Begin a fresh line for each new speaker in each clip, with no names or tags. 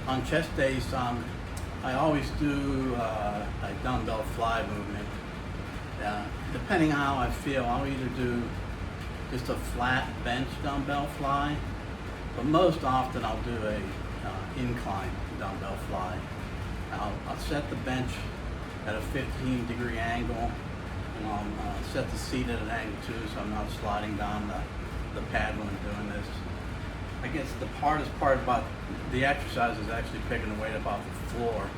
on chest days, I always do a dumbbell fly movement. Depending on how I feel, I'll either do just a flat bench dumbbell fly, but most often I'll do a incline dumbbell fly. I'll set the bench at a 15-degree angle, and I'll set the seat at an angle too, so I'm not sliding down the pad when I'm doing this. I guess the hardest part about the exercise is actually picking the weight up off the floor.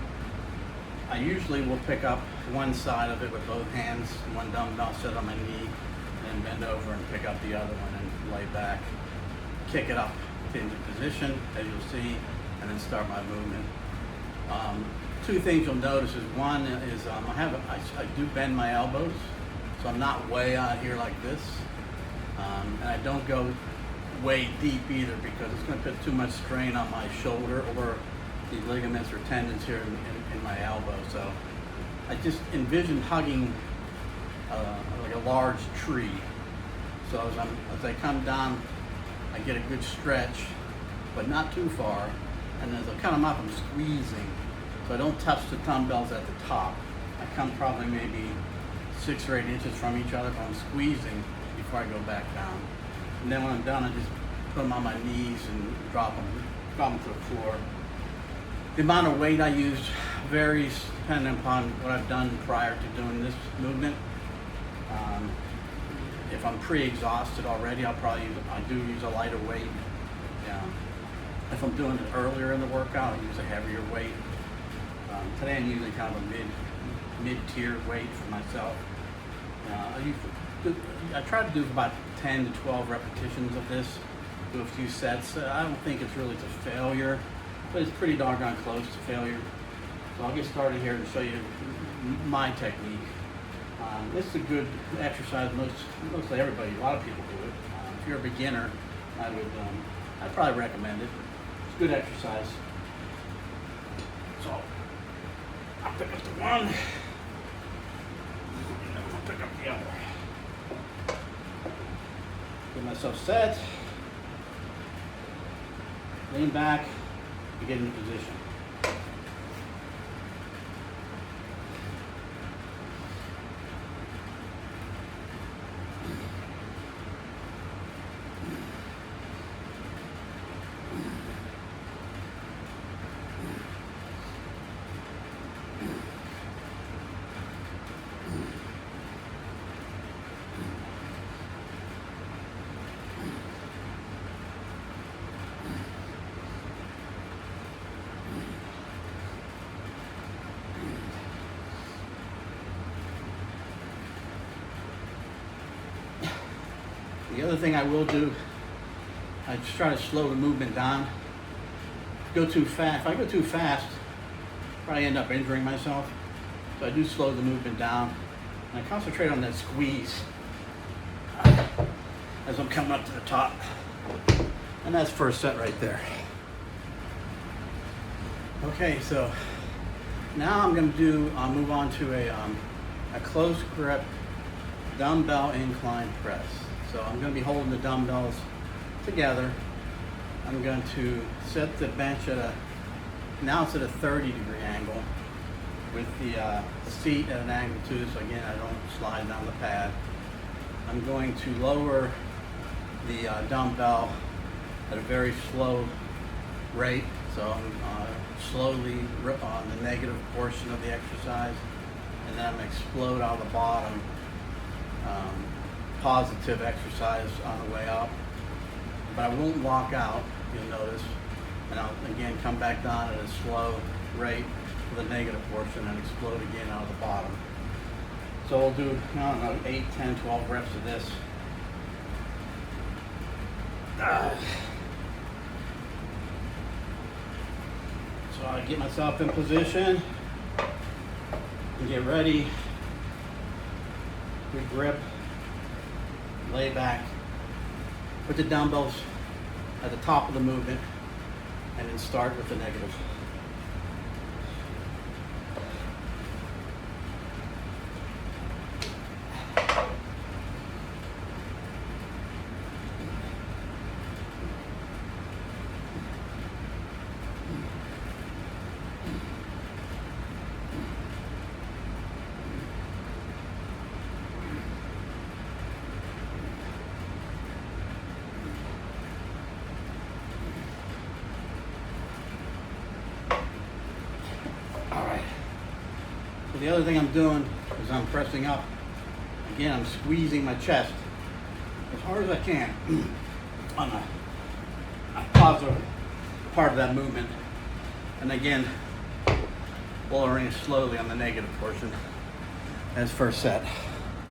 I usually will pick up one side of it with both hands, one dumbbell set on my knee, and then bend over and pick up the other one and lay back, kick it up into position, as you'll see, and then start my movement. Two things you'll notice is one is I do bend my elbows, so I'm not way out here like this, and I don't go way deep either because it's going to put too much strain on my shoulder or the ligaments or tendons here in my elbow. So I just envision hugging like a large tree. So as I come down, I get a good stretch, but not too far. And as I come up, I'm squeezing. So I don't touch the dumbbells at the top. I come probably maybe 6 or 8 inches from each other, but I'm squeezing before I go back down. And then when I'm done, I just put them on my knees and drop them to the floor. The amount of weight I use varies depending upon what I've done prior to doing this movement. If I'm pre-exhausted already, I do use a lighter weight. If I'm doing it earlier in the workout, I use a heavier weight. Today I'm using kind of a mid-tier weight for myself. I try to do about 10 to 12 repetitions of this, do a few sets. I don't think it's really to failure, but it's pretty doggone close to failure. So I'll get started here and show you my technique. This is a good exercise. Mostly everybody, a lot of people do it. If you're a beginner, I'd probably recommend it. It's a good exercise. So I'll pick up the one, and I'll pick up the other. Get myself set. Lean back and get into position. The other thing I will do, I just try to slow the movement down. Go too fast. If I go too fast, I probably end up injuring myself. So I do slow the movement down. And I concentrate on that squeeze as I'm coming up to the top. And that's first set right there. Okay, so now I'll move on to a close grip dumbbell incline press. So I'm going to be holding the dumbbells together. I'm going to set the bench now it's at a 30-degree angle with the seat at an angle too, so again, I don't slide down the pad. I'm going to lower the dumbbell at a very slow rate, so I'm slowly on the negative portion of the exercise, and then I'm going to explode out of the bottom. Positive exercise on the way up, but I won't walk out, you'll notice, and I'll again come back down at a slow rate for the negative portion and explode again out of the bottom. So we'll do, I don't know, 8, 10, 12 reps of this. So I get myself in position and get ready, good grip. Lay back, put the dumbbells at the top of the movement, and then start with the negative. the other thing I'm doing is I'm pressing up. Again, I'm squeezing my chest as hard as I can on the positive part of that movement. And again, lowering slowly on the negative portion as first set.